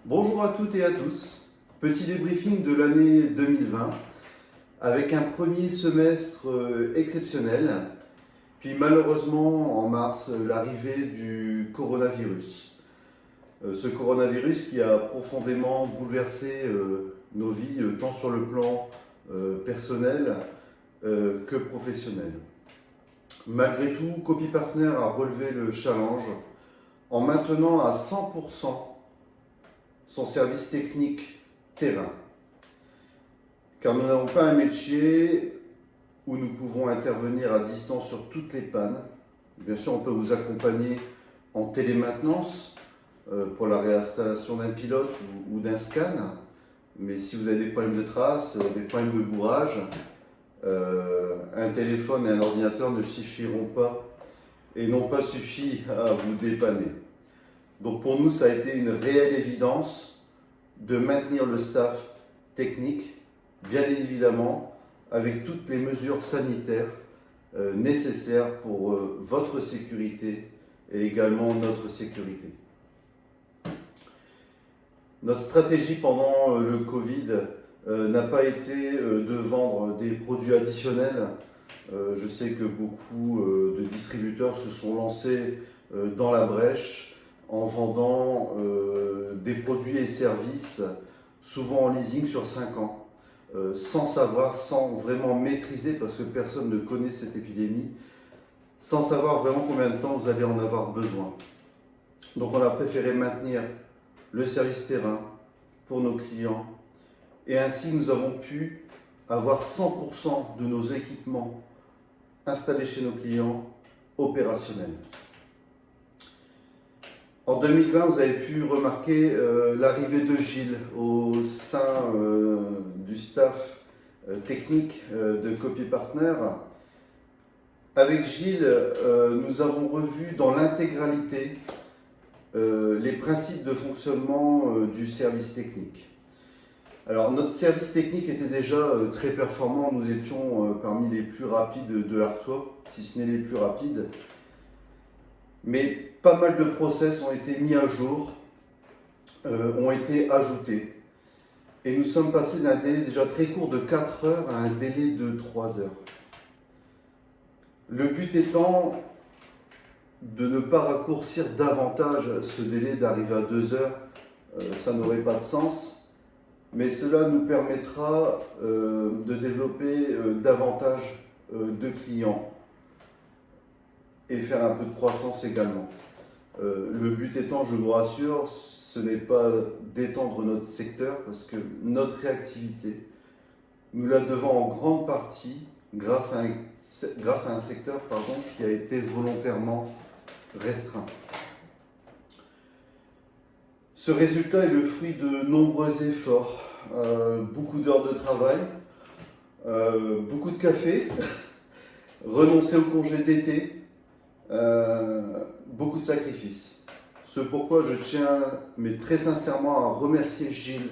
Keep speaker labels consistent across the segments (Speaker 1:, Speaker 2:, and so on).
Speaker 1: Bonjour à toutes et à tous. Petit débriefing de l'année 2020 avec un premier semestre exceptionnel, puis malheureusement en mars l'arrivée du coronavirus. Ce coronavirus qui a profondément bouleversé nos vies tant sur le plan personnel que professionnel. Malgré tout, Copy Partner a relevé le challenge en maintenant à 100% son service technique terrain. Car nous n'avons pas un métier où nous pouvons intervenir à distance sur toutes les pannes. Bien sûr, on peut vous accompagner en télémaintenance pour la réinstallation d'un pilote ou d'un scan. Mais si vous avez des problèmes de traces, des problèmes de bourrage, un téléphone et un ordinateur ne suffiront pas et n'ont pas suffi à vous dépanner. Donc pour nous, ça a été une réelle évidence de maintenir le staff technique, bien évidemment, avec toutes les mesures sanitaires nécessaires pour votre sécurité et également notre sécurité. Notre stratégie pendant le Covid n'a pas été de vendre des produits additionnels. Je sais que beaucoup de distributeurs se sont lancés dans la brèche en vendant des produits et services, souvent en leasing sur 5 ans, sans savoir, sans vraiment maîtriser, parce que personne ne connaît cette épidémie, sans savoir vraiment combien de temps vous allez en avoir besoin. Donc on a préféré maintenir le service terrain pour nos clients, et ainsi nous avons pu avoir 100% de nos équipements installés chez nos clients opérationnels. En 2020, vous avez pu remarquer l'arrivée de Gilles au sein du staff technique de Copy Partner. Avec Gilles, nous avons revu dans l'intégralité les principes de fonctionnement du service technique. Alors, notre service technique était déjà très performant. Nous étions parmi les plus rapides de l'Artois, si ce n'est les plus rapides. Mais pas mal de process ont été mis à jour, ont été ajoutés. Et nous sommes passés d'un délai déjà très court de 4 heures à un délai de 3 heures. Le but étant de ne pas raccourcir davantage ce délai d'arriver à 2 heures, ça n'aurait pas de sens. Mais cela nous permettra de développer davantage de clients et faire un peu de croissance également. Le but étant, je vous rassure, ce n'est pas d'étendre notre secteur parce que notre réactivité, nous la devons en grande partie grâce à un secteur qui a été volontairement restreint. Ce résultat est le fruit de nombreux efforts, beaucoup d'heures de travail, beaucoup de café, renoncer au congé d'été, beaucoup de sacrifices. Ce pourquoi je tiens, mais très sincèrement, à remercier Gilles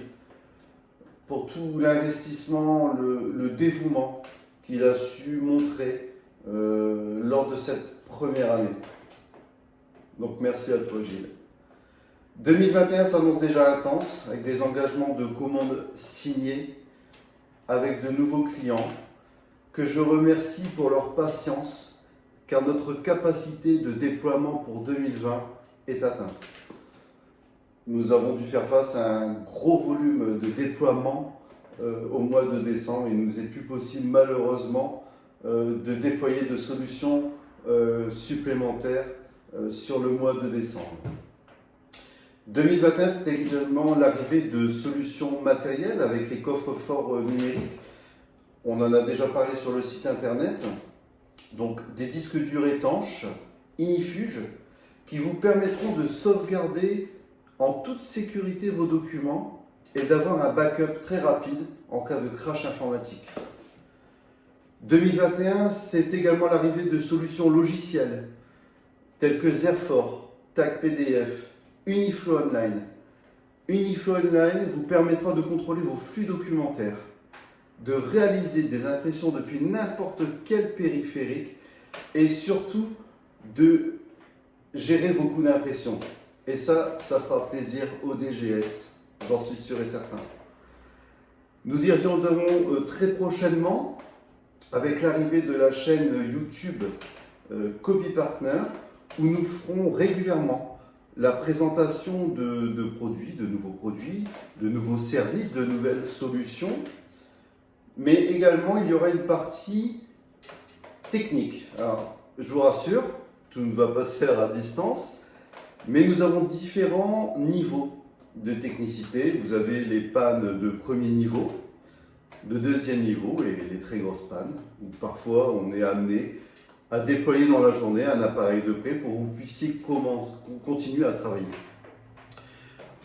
Speaker 1: pour tout l'investissement, le dévouement qu'il a su montrer lors de cette première année. Donc merci à toi Gilles. 2021 s'annonce déjà intense, avec des engagements de commandes signés, avec de nouveaux clients, que je remercie pour leur patience, car notre capacité de déploiement pour 2020 est atteinte. Nous avons dû faire face à un gros volume de déploiement au mois de décembre. Il ne nous est plus possible malheureusement de déployer de solutions supplémentaires sur le mois de décembre. 2021, c'était évidemment l'arrivée de solutions matérielles avec les coffres-forts numériques. On en a déjà parlé sur le site internet. Donc des disques durs étanches, inifuges, qui vous permettront de sauvegarder en toute sécurité vos documents et d'avoir un backup très rapide en cas de crash informatique. 2021, c'est également l'arrivée de solutions logicielles telles que Zerfor, Tag PDF, Uniflow Online. Uniflow Online vous permettra de contrôler vos flux documentaires, de réaliser des impressions depuis n'importe quel périphérique et surtout de gérer vos coûts d'impression. Et ça fera plaisir au DGS. j'en suis sûr et certain. Nous y reviendrons très prochainement avec l'arrivée de la chaîne YouTube Copy Partner, où nous ferons régulièrement la présentation de produits, de nouveaux services, de nouvelles solutions. Mais également, il y aura une partie technique. Alors, je vous rassure, tout ne va pas se faire à distance, mais nous avons différents niveaux de technicité. Vous avez les pannes de premier niveau, de deuxième niveau et les très grosses pannes, où parfois on est amené à déployer dans la journée un appareil de près pour que vous puissiez continuer à travailler.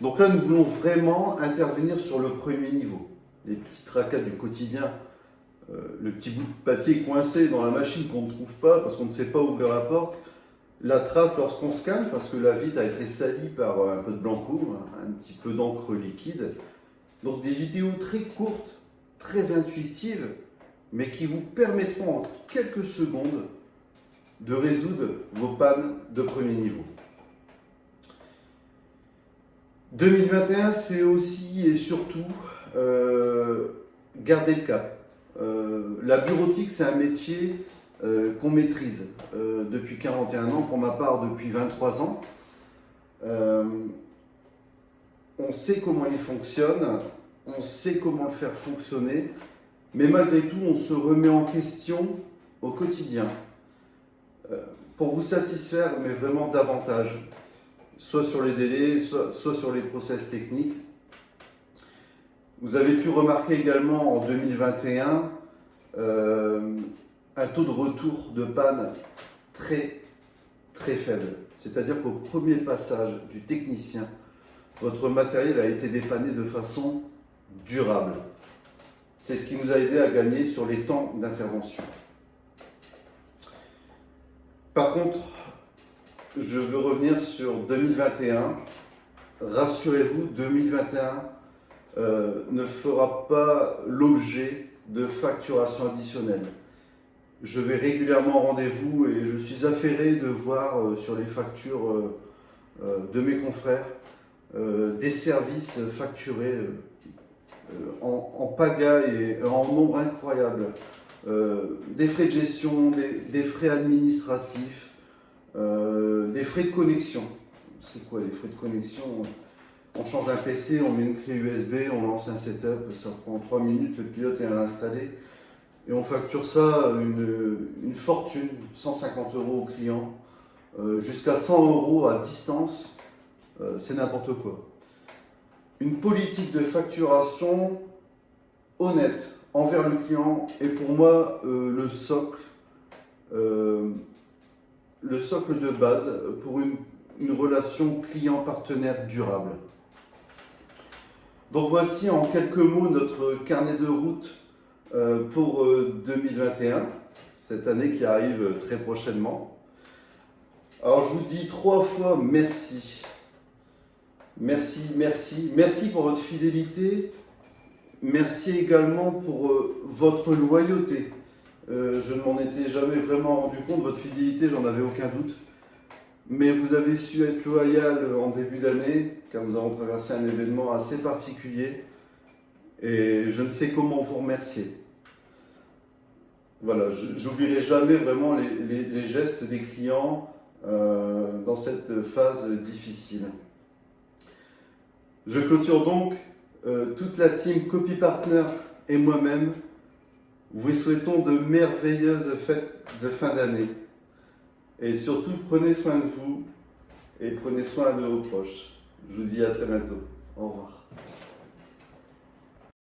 Speaker 1: Donc là, nous voulons vraiment intervenir sur le premier niveau, les petits tracas du quotidien, le petit bout de papier coincé dans la machine qu'on ne trouve pas parce qu'on ne sait pas ouvrir la porte, la trace lorsqu'on scanne parce que la vitre a été salie par un peu de blanco, un petit peu d'encre liquide. Donc des vidéos très courtes, très intuitives, mais qui vous permettront en quelques secondes de résoudre vos pannes de premier niveau. 2021, c'est aussi et surtout garder le cap. La bureautique, c'est un métier qu'on maîtrise depuis 41 ans, pour ma part depuis 23 ans. On sait comment il fonctionne, on sait comment le faire fonctionner, mais malgré tout, on se remet en question au quotidien pour vous satisfaire, mais vraiment davantage, soit sur les délais, soit sur les process techniques. Vous avez pu remarquer également en 2021 un taux de retour de panne très très faible. C'est-à-dire qu'au premier passage du technicien, votre matériel a été dépanné de façon durable. C'est ce qui nous a aidé à gagner sur les temps d'intervention. Par contre, je veux revenir sur 2021. Rassurez-vous, 2021 ne fera pas l'objet de facturation additionnelle. Je vais régulièrement au rendez-vous et je suis affairé de voir sur les factures de mes confrères des services facturés en pagaille et en nombre incroyable. Des frais de gestion, des frais administratifs, des frais de connexion. C'est quoi les frais de connexion? On change un PC, on met une clé USB, on lance un setup, ça prend 3 minutes, le pilote est installé. Et on facture ça une fortune, 150 € au client, jusqu'à 100 € à distance, c'est n'importe quoi. Une politique de facturation honnête envers le client est pour moi le socle de base pour une relation client-partenaire durable. Donc voici en quelques mots notre carnet de route pour 2021, cette année qui arrive très prochainement. Alors je vous dis 3 fois merci. Merci, merci, merci pour votre fidélité. Merci également pour votre loyauté. Je ne m'en étais jamais vraiment rendu compte, votre fidélité, j'en avais aucun doute. Mais vous avez su être loyal en début d'année, car nous avons traversé un événement assez particulier. Et je ne sais comment vous remercier. Voilà, j'oublierai jamais vraiment les gestes des clients dans cette phase difficile. Je clôture donc toute la team Copy Partner et moi-même. Vous souhaitons de merveilleuses fêtes de fin d'année. Et surtout, prenez soin de vous et prenez soin de vos proches. Je vous dis à très bientôt. Au revoir.